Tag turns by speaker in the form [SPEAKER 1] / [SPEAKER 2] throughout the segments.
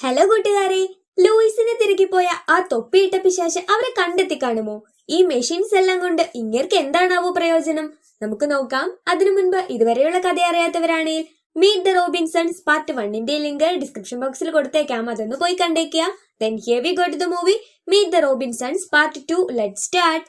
[SPEAKER 1] Hello കൂട്ടുകാരെ, ലൂയിസിനെ തിരക്കിപ്പോയ ആ തൊപ്പിയിട്ട പിശാച് അവരെ കണ്ടെത്തി കാണുമോ? ഈ മെഷീൻസ് എല്ലാം കൊണ്ട് ഇങ്ങേർക്ക് എന്താണാവോ പ്രയോജനം? നമുക്ക് നോക്കാം. അതിനു മുൻപ് ഇതുവരെയുള്ള കഥ അറിയാത്തവരാണെങ്കിൽ മീറ്റ് ദ റോബിൻസൺസ് പാർട്ട് 1ന്റെ ലിങ്ക് ഡിസ്ക്രിപ്ഷൻ ബോക്സിൽ കൊടുത്തേക്കാം. അതൊന്ന് പോയി കണ്ടേക്കുക. Then here we go to the movie Meet the Robinsons Part 2. Let's start.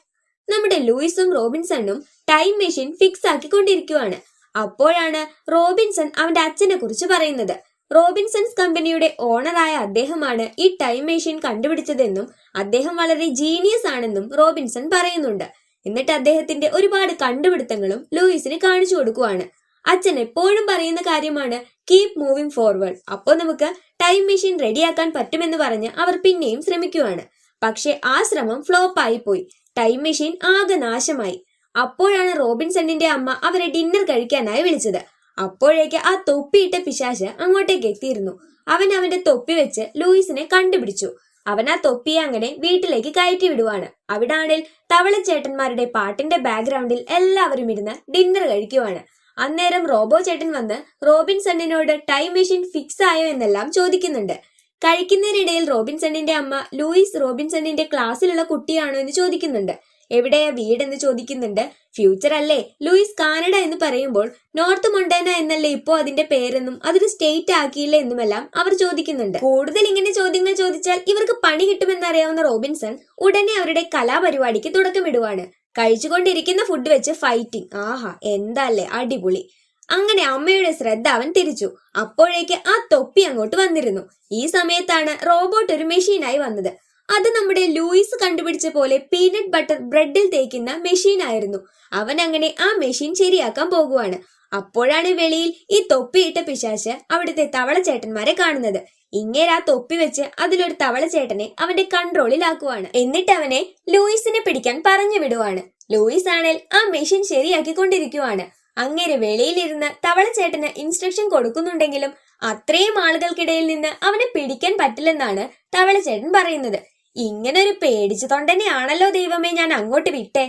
[SPEAKER 1] നമ്മുടെ ലൂയിസും റോബിൻസണും ടൈം മെഷീൻ ഫിക്സ് ആക്കിക്കൊണ്ടിരിക്കുവാണ്. അപ്പോഴാണ് റോബിൻസൺ അവന്റെ അച്ഛനെ കുറിച്ച് പറയുന്നത്. റോബിൻസൺസ് കമ്പനിയുടെ ഓണറായ അദ്ദേഹമാണ് ഈ ടൈം മെഷീൻ കണ്ടുപിടിച്ചതെന്നും അദ്ദേഹം വളരെ ജീനിയസ് ആണെന്നും റോബിൻസൺ പറയുന്നുണ്ട്. എന്നിട്ട് അദ്ദേഹത്തിന്റെ ഒരുപാട് കണ്ടുപിടുത്തങ്ങളും ലൂയിസിന് കാണിച്ചു കൊടുക്കുവാണ്. അച്ഛൻ എപ്പോഴും പറയുന്ന കാര്യമാണ് കീപ് മൂവിംഗ് ഫോർവേഡ്. അപ്പോൾ നമുക്ക് ടൈം മെഷീൻ റെഡിയാക്കാൻ പറ്റുമെന്ന് പറഞ്ഞ് അവർ പിന്നെയും ശ്രമിക്കുവാണ്. പക്ഷെ ആ ശ്രമം ഫ്ലോപ്പ് ആയി പോയി. ടൈം മെഷീൻ ആകെ നാശമായി. അപ്പോഴാണ് റോബിൻസണിന്റെ അമ്മ അവരെ ഡിന്നർ കഴിക്കാനായി വിളിച്ചത്. അപ്പോഴേക്ക് ആ തൊപ്പിയിട്ട പിശാച് അങ്ങോട്ടേക്ക് എത്തിയിരുന്നു. അവൻ അവന്റെ തൊപ്പി വെച്ച് ലൂയിസിനെ കണ്ടുപിടിച്ചു. അവൻ ആ തൊപ്പിയെ അങ്ങനെ വീട്ടിലേക്ക് കയറ്റി വിടുവാണ്. അവിടാണെങ്കിൽ തവളച്ചേട്ടന്മാരുടെ പാട്ടിന്റെ ബാക്ക്ഗ്രൗണ്ടിൽ എല്ലാവരും ഇരുന്ന് ഡിന്നർ കഴിക്കുവാണ്. അന്നേരം റോബോ ചേട്ടൻ വന്ന് റോബിൻസണിനോട് ടൈം മെഷീൻ ഫിക്സ് ആയോ എന്നെല്ലാം ചോദിക്കുന്നുണ്ട്. കഴിക്കുന്നതിനിടയിൽ റോബിൻസണിന്റെ അമ്മ ലൂയിസ് റോബിൻസണിന്റെ ക്ലാസ്സിലുള്ള കുട്ടിയാണോ എന്ന് ചോദിക്കുന്നുണ്ട്. എവിടെയാ വീടെന്ന് ചോദിക്കുന്നുണ്ട്. ഫ്യൂച്ചർ അല്ലേ, ലൂയിസ് കാനഡ എന്ന് പറയുമ്പോൾ നോർത്ത് മൊണ്ടാന എന്നല്ലേ ഇപ്പോ അതിന്റെ പേരെന്നും അതൊരു സ്റ്റേറ്റ് ആക്കിയില്ല എന്നുമെല്ലാം അവർ ചോദിക്കുന്നുണ്ട്. കൂടുതൽ ഇങ്ങനെ ചോദ്യങ്ങൾ ചോദിച്ചാൽ ഇവർക്ക് പണി കിട്ടുമെന്നറിയാവുന്ന റോബിൻസൺ ഉടനെ അവരുടെ കലാപരിപാടിക്ക് തുടക്കമിടുവാണ്. കഴിച്ചുകൊണ്ടിരിക്കുന്ന ഫുഡ് വെച്ച് ഫൈറ്റിംഗ്. ആഹാ, എന്താല്ലേ അടിപൊളി. അങ്ങനെ അമ്മയുടെ ശ്രദ്ധ അവൻ തിരിച്ചു. അപ്പോഴേക്ക് ആ തൊപ്പി അങ്ങോട്ട് വന്നിരുന്നു. ഈ സമയത്താണ് റോബോട്ട് ഒരു മെഷീനായി വന്നത്. അത് നമ്മുടെ ലൂയിസ് കണ്ടുപിടിച്ച പോലെ പീനട്ട് ബട്ടർ ബ്രെഡിൽ തേക്കുന്ന മെഷീൻ ആയിരുന്നു. അവൻ അങ്ങനെ ആ മെഷീൻ ശരിയാക്കാൻ പോകുവാണ്. അപ്പോഴാണ് വെളിയിൽ ഈ തൊപ്പിയിട്ട പിശാച് അവിടുത്തെ തവളച്ചേട്ടന്മാരെ കാണുന്നത്. ഇങ്ങനെ ആ തൊപ്പി വെച്ച് അതിലൊരു തവളച്ചേട്ടനെ അവന്റെ കൺട്രോളിലാക്കുവാണ്. എന്നിട്ട് അവനെ ലൂയിസിനെ പിടിക്കാൻ പറഞ്ഞു വിടുവാണ്. ലൂയിസ് ആണേൽ ആ മെഷീൻ ശരിയാക്കിക്കൊണ്ടിരിക്കുവാണ്. അങ്ങനെ വെളിയിലിരുന്ന് തവളച്ചേട്ടന് ഇൻസ്ട്രക്ഷൻ കൊടുക്കുന്നുണ്ടെങ്കിലും അത്രയും ആളുകൾക്കിടയിൽ നിന്ന് അവനെ പിടിക്കാൻ പറ്റില്ലെന്നാണ് തവളച്ചേട്ടൻ പറയുന്നത്. ഇങ്ങനൊരു പേടിച്ചു തൊണ്ടനെയാണല്ലോ ദൈവമേ ഞാൻ അങ്ങോട്ട് വിട്ടേ.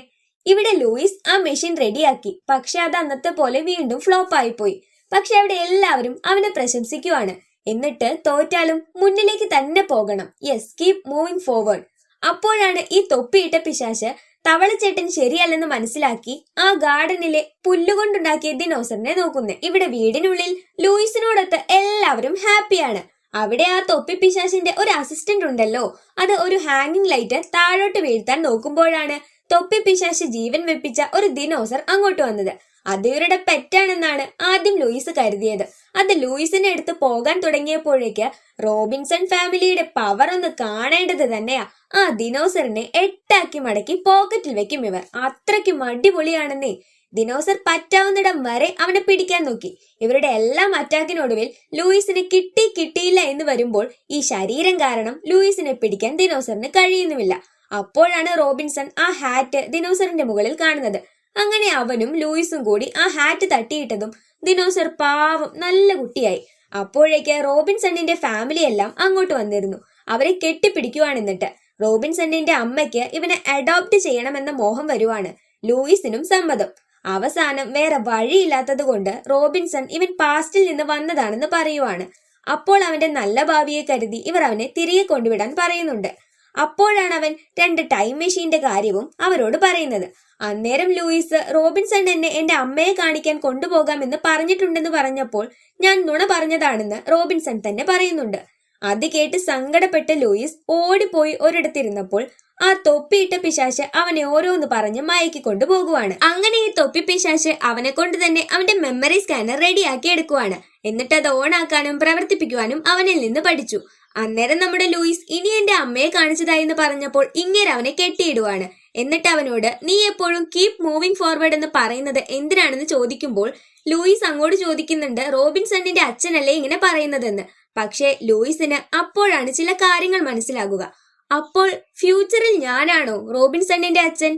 [SPEAKER 1] ഇവിടെ ലൂയിസ് ആ മെഷീൻ റെഡിയാക്കി. പക്ഷെ അത് അന്നത്തെ പോലെ വീണ്ടും ഫ്ലോപ്പ് ആയിപ്പോയി. പക്ഷെ അവിടെ എല്ലാവരും അവനെ പ്രശംസിക്കുവാണ്. എന്നിട്ട് തോറ്റാലും മുന്നിലേക്ക് തന്നെ പോകണം. Yes, keep moving forward. അപ്പോഴാണ് ഈ തൊപ്പിയിട്ട പിശാച് തവളച്ചേട്ടൻ ശരിയല്ലെന്ന് മനസ്സിലാക്കി ആ ഗാർഡനിലെ പുല്ലുകൊണ്ടുണ്ടാക്കിയ ദിനോസറിനെ നോക്കുന്നത്. ഇവിടെ വീടിനുള്ളിൽ ലൂയിസിനോടൊത്ത് എല്ലാവരും ഹാപ്പിയാണ്. അവിടെ ആ തൊപ്പി പിശാചിന്റെ ഒരു അസിസ്റ്റന്റ് ഉണ്ടല്ലോ, അത് ഒരു ഹാങ്ങിങ് ലൈറ്റ് താഴോട്ട് വീഴ്ത്താൻ നോക്കുമ്പോഴാണ് തൊപ്പി പിശാച് ജീവൻ വെപ്പിച്ച ഒരു ദിനോസർ അങ്ങോട്ട് വന്നത്. അത് ഇവരുടെ പെറ്റാണെന്നാണ് ആദ്യം ലൂയിസ് കരുതിയത്. അത് ലൂയിസിനെ എടുത്ത് പോകാൻ തുടങ്ങിയപ്പോഴേക്ക് റോബിൻസൺ ഫാമിലിയുടെ പവർ ഒന്ന് കാണേണ്ടത് തന്നെയാ. ആ ദിനോസറിനെ 8 ആക്കി മടക്കി പോക്കറ്റിൽ വെക്കും ഇവർ. അത്രയ്ക്കും അടിപൊളിയാണെന്നേ. ദിനോസർ പറ്റാവുന്നിടം വരെ അവനെ പിടിക്കാൻ നോക്കി. ഇവരുടെ എല്ലാം അറ്റാക്കിനൊടുവിൽ ലൂയിസിനെ കിട്ടിയില്ല എന്ന് വരുമ്പോൾ ഈ ശരീരം കാരണം ലൂയിസിനെ പിടിക്കാൻ ദിനോസറിന് കഴിയുന്നുമില്ല. അപ്പോഴാണ് റോബിൻസൺ ആ ഹാറ്റ് ദിനോസറിന്റെ മുകളിൽ കാണുന്നത്. അങ്ങനെ അവനും ലൂയിസും കൂടി ആ ഹാറ്റ് തട്ടിയിട്ടതും ദിനോസർ പാവം നല്ല കുട്ടിയായി. അപ്പോഴേക്ക് റോബിൻസണിന്റെ ഫാമിലി എല്ലാം അങ്ങോട്ട് വന്നിരുന്നു. അവരെ കെട്ടിപ്പിടിക്കുവാണ്. എന്നിട്ട് റോബിൻസണിന്റെ അമ്മയ്ക്ക് ഇവനെ അഡോപ്റ്റ് ചെയ്യണമെന്ന മോഹം വരുവാണ്. ലൂയിസിനും സമ്മതം. അവസാനം വേറെ വഴിയില്ലാത്തത് കൊണ്ട് റോബിൻസൺ ഇവൻ പാസ്റ്റിൽ നിന്ന് വന്നതാണെന്ന് പറയുവാണ്. അപ്പോൾ അവന്റെ നല്ല ഭാവിയെ കരുതി ഇവർ അവനെ തിരികെ കൊണ്ടുവിടാൻ പറയുന്നുണ്ട്. അപ്പോഴാണ് അവൻ 2 ടൈം മെഷീന്റെ കാര്യവും അവരോട് പറയുന്നത്. അന്നേരം ലൂയിസ് റോബിൻസൺ എന്നെ എന്റെ അമ്മയെ കാണിക്കാൻ കൊണ്ടുപോകാമെന്ന് പറഞ്ഞിട്ടുണ്ടെന്ന് പറഞ്ഞപ്പോൾ ഞാൻ നുണ പറഞ്ഞതാണെന്ന് റോബിൻസൺ തന്നെ പറയുന്നുണ്ട്. അത് കേട്ട് സങ്കടപ്പെട്ട ലൂയിസ് ഓടിപ്പോയി ഒരിടത്തിരുന്നപ്പോൾ ആ തൊപ്പിയിട്ട പിശാച് അവനെ ഓരോന്ന് പറഞ്ഞ് മയക്കിക്കൊണ്ടു പോകുവാണ്. അങ്ങനെ ഈ തൊപ്പി പിശാച് അവനെ കൊണ്ട് തന്നെ അവന്റെ മെമ്മറി സ്കാനർ റെഡിയാക്കി എടുക്കുവാണ്. എന്നിട്ട് അത് ഓണാക്കാനും പ്രവർത്തിപ്പിക്കുവാനും അവനിൽ നിന്ന് പഠിച്ചു. അന്നേരം നമ്മുടെ ലൂയിസ് ഇനി എന്റെ അമ്മയെ കാണിച്ചതായി എന്ന് പറഞ്ഞപ്പോൾ ഇങ്ങനെ അവനെ കെട്ടിയിടുവാണ്. എന്നിട്ട് അവനോട് നീ എപ്പോഴും കീപ് മൂവിംഗ് ഫോർവേഡ് എന്ന് പറയുന്നത് എന്തിനാണെന്ന് ചോദിക്കുമ്പോൾ ലൂയിസ് അങ്ങോട്ട് ചോദിക്കുന്നുണ്ട്, റോബിൻസണിന്റെ അച്ഛനല്ലേ ഇങ്ങനെ പറയുന്നതെന്ന്. പക്ഷേ ലൂയിസിന് അപ്പോഴാണ് ചില കാര്യങ്ങൾ മനസ്സിലാകുക. അപ്പോൾ ഫ്യൂച്ചറിൽ ഞാനാണോ റോബിൻസണിന്റെ അച്ഛൻ?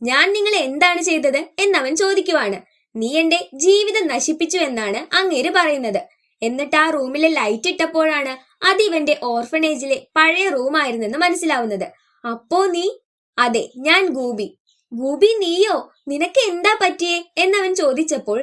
[SPEAKER 1] ഞാൻ നിങ്ങളെ എന്താണ് ചെയ്തത് എന്നവൻ ചോദിക്കുവാണ്. നീ എന്റെ ജീവിതം നശിപ്പിച്ചു എന്നാണ് അങ്ങേര് പറയുന്നത്. എന്നിട്ട് ആ റൂമിലെ ലൈറ്റ് ഇട്ടപ്പോഴാണ് അത് ഇവന്റെ ഓർഫനേജിലെ പഴയ റൂമായിരുന്നെന്ന് മനസ്സിലാവുന്നത്. അപ്പോ നീ? അതെ, ഞാൻ ഗൂബി. ഗൂബി നീയോ? നിനക്ക് എന്താ പറ്റിയേ എന്നവൻ ചോദിച്ചപ്പോൾ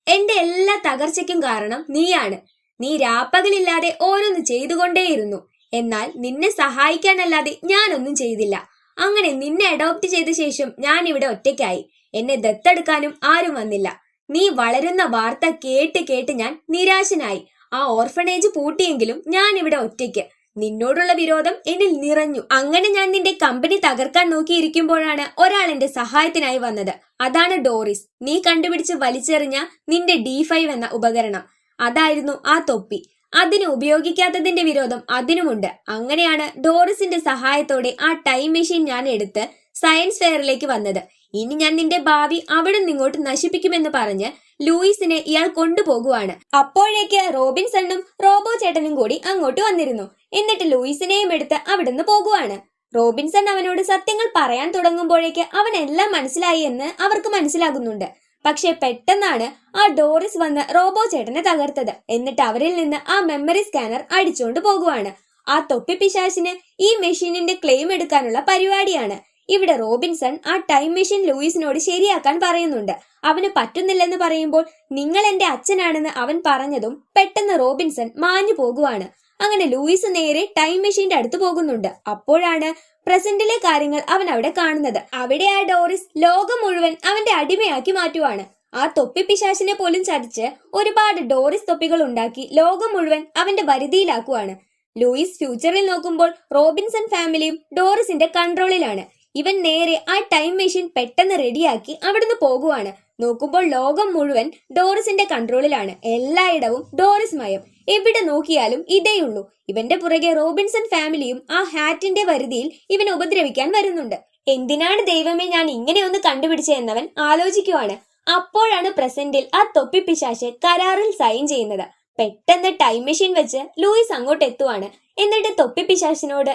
[SPEAKER 1] എന്റെ എല്ലാ തകർച്ചയ്ക്കും കാരണം നീയാണ്. നീ രാപ്പകലില്ലാതെ ഓരോന്ന് ചെയ്തുകൊണ്ടേയിരുന്നു. എന്നാൽ നിന്നെ സഹായിക്കാനല്ലാതെ ഞാനൊന്നും ചെയ്തില്ല. അങ്ങനെ നിന്നെ അഡോപ്റ്റ് ചെയ്ത ശേഷം ഞാൻ ഇവിടെ ഒറ്റയ്ക്കായി. എന്നെ ദത്തെടുക്കാനും ആരും വന്നില്ല. നീ വളരുന്ന വാർത്ത കേട്ട് കേട്ട് ഞാൻ നിരാശനായി. ആ ഓർഫണേജ് പൂട്ടിയെങ്കിലും ഞാൻ ഇവിടെ ഒറ്റയ്ക്ക്. നിന്നോടുള്ള വിരോധം എന്നിൽ നിറഞ്ഞു. അങ്ങനെ ഞാൻ നിന്റെ കമ്പനി തകർക്കാൻ നോക്കിയിരിക്കുമ്പോഴാണ് ഒരാൾ എന്റെ സഹായത്തിനായി വന്നത്. അതാണ് ഡോറിസ്. നീ കണ്ടുപിടിച്ച് വലിച്ചെറിഞ്ഞ നിന്റെ D5 എന്ന ഉപകരണം. അതായിരുന്നു ആ തൊപ്പി. അതിന് ഉപയോഗിക്കാത്തതിന്റെ വിരോധം അതിനുമുണ്ട്. അങ്ങനെയാണ് ഡോറിസിന്റെ സഹായത്തോടെ ആ ടൈം മെഷീൻ ഞാൻ എടുത്ത് സയൻസ് ഫെയറിലേക്ക് വന്നത്. ഇനി ഞാൻ നിന്റെ ഭാവി അവിടെ നിന്നിങ്ങോട്ട് നശിപ്പിക്കുമെന്ന് പറഞ്ഞ് ലൂയിസിനെ ഇയാൾ കൊണ്ടുപോകുവാണ്. അപ്പോഴേക്ക് റോബിൻസണും റോബോ ചേട്ടനും കൂടി അങ്ങോട്ട് വന്നിരുന്നു. എന്നിട്ട് ലൂയിസിനെയും എടുത്ത് അവിടുന്ന് പോകുവാണ്. റോബിൻസൺ അവനോട് സത്യങ്ങൾ പറയാൻ തുടങ്ങുമ്പോഴേക്ക് അവൻ എല്ലാം മനസ്സിലായി എന്ന് അവർക്ക് മനസ്സിലാകുന്നുണ്ട്. പക്ഷെ പെട്ടെന്നാണ് ആ ഡോറിസ് വന്ന് റോബോ ചേട്ടനെ തകർത്തത്. എന്നിട്ട് അവരിൽ നിന്ന് ആ മെമ്മറി സ്കാനർ അടിച്ചുകൊണ്ട് പോകുവാണ്. ആ തൊപ്പി പിശാചിന് ഈ മെഷീനിന്റെ ക്ലെയിം എടുക്കാനുള്ള പരിപാടിയാണ്. ഇവിടെ റോബിൻസൺ ആ ടൈം മെഷീൻ ലൂയിസിനോട് ശരിയാക്കാൻ പറയുന്നുണ്ട്. അവന് പറ്റുന്നില്ലെന്ന് പറയുമ്പോൾ നിങ്ങൾ എന്റെ അച്ഛനാണെന്ന് അവൻ പറഞ്ഞതും പെട്ടെന്ന് റോബിൻസൺ മാഞ്ഞു പോകുവാണ്. അങ്ങനെ ലൂയിസ് നേരെ ടൈം മെഷീന്റെ അടുത്ത് പോകുന്നുണ്ട്. അപ്പോഴാണ് പ്രസന്റിലെ കാര്യങ്ങൾ അവൻ അവിടെ കാണുന്നത്. അവിടെ ആ ഡോറിസ് ലോകം മുഴുവൻ അവന്റെ അടിമയാക്കി മാറ്റുവാണ്. ആ തൊപ്പി പിശാചിനെ പോലും ചതിച്ച് ഒരുപാട് ഡോറിസ് തൊപ്പികൾ ഉണ്ടാക്കി ലോകം മുഴുവൻ അവന്റെ വരുതിയിലാക്കുവാണ്. ലൂയിസ് ഫ്യൂച്ചറിൽ നോക്കുമ്പോൾ റോബിൻസൺ ഫാമിലിയും ഡോറിസിന്റെ കൺട്രോളിലാണ്. ഇവൻ നേരെ ആ ടൈം മെഷീൻ പെട്ടെന്ന് റെഡിയാക്കി അവിടുന്ന് പോകുവാണ്. നോക്കുമ്പോൾ ലോകം മുഴുവൻ ഡോറിസിന്റെ കൺട്രോളിലാണ്. എല്ലായിടവും ഡോറിസ് മയം. എവിടെ നോക്കിയാലും ഇതേയുള്ളൂ. ഇവന്റെ പുറകെ റോബിൻസൺ ഫാമിലിയും ആ ഹാറ്റിന്റെ വരുതിയിൽ ഇവനെ ഉപദ്രവിക്കാൻ വരുന്നുണ്ട്. എന്തിനാണ് ദൈവമേ ഞാൻ ഇങ്ങനെയൊന്ന് കണ്ടുപിടിച്ചതെന്നവൻ ആലോചിക്കുവാണ്. അപ്പോഴാണ് പ്രസന്റിൽ ആ തൊപ്പി പിശാച് കരാറിൽ സൈൻ ചെയ്യുന്നത്. പെട്ടെന്ന് ടൈം മെഷീൻ വെച്ച് ലൂയിസ് അങ്ങോട്ട് എത്തുവാണ്. എന്നിട്ട് തൊപ്പി പിശാചിനോട്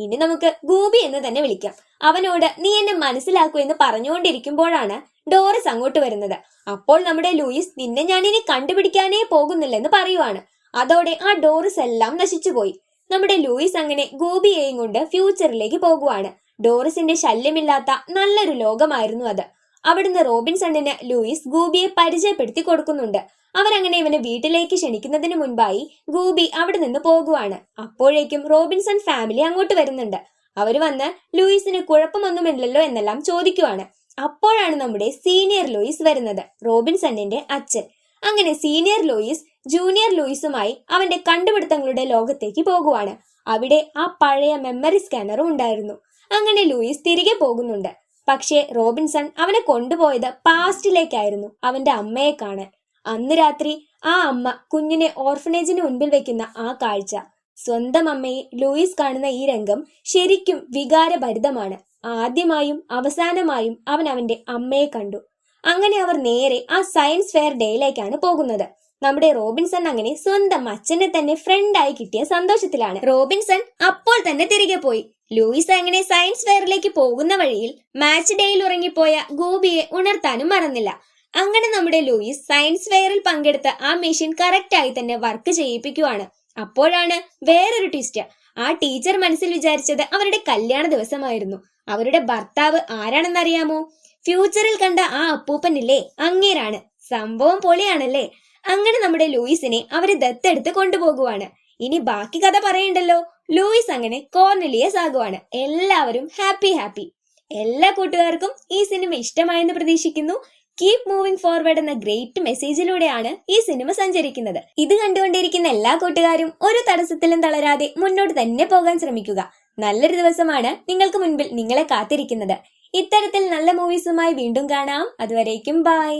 [SPEAKER 1] ഇനി നമുക്ക് ഗൂബി എന്ന് തന്നെ വിളിക്കാം. അവനോട് നീ എന്നെ മനസ്സിലാക്കൂ എന്ന് പറഞ്ഞുകൊണ്ടിരിക്കുമ്പോഴാണ് ഡോറിസ് അങ്ങോട്ട് വരുന്നത്. അപ്പോൾ നമ്മുടെ ലൂയിസ് നിന്നെ ഞാനിനി കണ്ടുപിടിക്കാനേ പോകുന്നില്ലെന്ന് പറയുവാണ്. അതോടെ ആ ഡോറിസ് എല്ലാം നശിച്ചുപോയി. നമ്മുടെ ലൂയിസ് അങ്ങനെ ഗൂബിയെയും കൊണ്ട് ഫ്യൂച്ചറിലേക്ക് പോകുവാണ്. ഡോറിസിന്റെ ശല്യമില്ലാത്ത നല്ലൊരു ലോകമായിരുന്നു അത്. അവിടുന്ന് റോബിൻസണിന് ലൂയിസ് ഗൂബിയെ പരിചയപ്പെടുത്തി കൊടുക്കുന്നുണ്ട്. അവരങ്ങനെ ഇവനെ വീട്ടിലേക്ക് ക്ഷണിക്കുന്നതിന് മുൻപായി ഗൂബി അവിടെ നിന്ന് പോകുവാണ്. അപ്പോഴേക്കും റോബിൻസൺ ഫാമിലി അങ്ങോട്ട് വരുന്നുണ്ട്. അവര് വന്ന് ലൂയിസിന് കുഴപ്പമൊന്നുമില്ലല്ലോ എന്നെല്ലാം ചോദിക്കുവാണ്. അപ്പോഴാണ് നമ്മുടെ സീനിയർ ലൂയിസ് വരുന്നത്, റോബിൻസണിന്റെ അച്ഛൻ. അങ്ങനെ സീനിയർ ലൂയിസ് ജൂനിയർ ലൂയിസുമായി അവന്റെ കണ്ടുപിടുത്തങ്ങളുടെ ലോകത്തേക്ക് പോകുവാണ്. അവിടെ ആ പഴയ മെമ്മറി സ്കാനറും ഉണ്ടായിരുന്നു. അങ്ങനെ ലൂയിസ് തിരികെ പോകുന്നുണ്ട്. പക്ഷേ റോബിൻസൺ അവനെ കൊണ്ടുപോയത് പാസ്റ്റിലേക്കായിരുന്നു, അവന്റെ അമ്മയെ കാണാൻ. അന്ന് രാത്രി ആ അമ്മ കുഞ്ഞിനെ ഓർഫനേജിന് മുൻപിൽ വെക്കുന്ന ആ കാഴ്ച, സ്വന്തം അമ്മയെ ലൂയിസ് കാണുന്ന ഈ രംഗം ശരിക്കും വികാരഭരിതമാണ്. ആദ്യമായും അവസാനമായും അവൻ അവന്റെ അമ്മയെ കണ്ടു. അങ്ങനെ അവർ നേരെ ആ സയൻസ് ഫെയർ ഡേയിലേക്കാണ് പോകുന്നത്. നമ്മുടെ റോബിൻസൺ അങ്ങനെ സ്വന്തം അച്ഛനെ തന്നെ ഫ്രണ്ടായി കിട്ടിയ സന്തോഷത്തിലാണ്. റോബിൻസൺ അപ്പോൾ തന്നെ തിരികെ പോയി. ലൂയിസ് അങ്ങനെ സയൻസ് ഫെയറിലേക്ക് പോകുന്ന വഴിയിൽ മാച്ച് ഡേയിൽ ഉറങ്ങിപ്പോയ ഗൂബിയെ ഉണർത്താനും മറന്നില്ല. അങ്ങനെ നമ്മുടെ ലൂയിസ് സയൻസ് ഫെയറിൽ പങ്കെടുത്ത ആ മെഷീൻ കറക്റ്റായി തന്നെ വർക്ക് ചെയ്യിപ്പിക്കുവാണ്. അപ്പോഴാണ് വേറൊരു ട്വിസ്റ്റ്. ആ ടീച്ചർ മനസ്സിൽ വിചാരിച്ചത് അവരുടെ കല്യാണ ദിവസമായിരുന്നു. അവരുടെ ഭർത്താവ് ആരാണെന്നറിയാമോ? ഫ്യൂച്ചറിൽ കണ്ട ആ അപ്പൂപ്പനില്ലേ, അങ്ങേരാണ്. സംഭവം പൊളിയാണല്ലേ. അങ്ങനെ നമ്മുടെ ലൂയിസിനെ അവര് ദത്തെടുത്ത് കൊണ്ടുപോകുവാണ്. ഇനി ബാക്കി കഥ പറയണ്ടല്ലോ. ലൂയിസ് അങ്ങനെ കോർനെലിയസ് ആകുവാണ്. എല്ലാവരും ഹാപ്പി. എല്ലാ കൂട്ടുകാർക്കും ഈ സിനിമ ഇഷ്ടമായെന്ന് പ്രതീക്ഷിക്കുന്നു. കീപ് മൂവിംഗ് ഫോർവേഡ് എന്ന ഗ്രേറ്റ് മെസ്സേജിലൂടെയാണ് ഈ സിനിമ സഞ്ചരിക്കുന്നത്. ഇത് കണ്ടുകൊണ്ടിരിക്കുന്ന എല്ലാ കൂട്ടുകാരും ഒരു തടസ്സത്തിലും തളരാതെ മുന്നോട്ട് തന്നെ പോകാൻ ശ്രമിക്കുക. നല്ലൊരു ദിവസമാണ് നിങ്ങൾക്ക് മുൻപിൽ നിങ്ങളെ കാത്തിരിക്കുന്നത്. ഇത്തരത്തിൽ നല്ല മൂവീസുമായി വീണ്ടും കാണാം. അതുവരേക്കും ബൈ.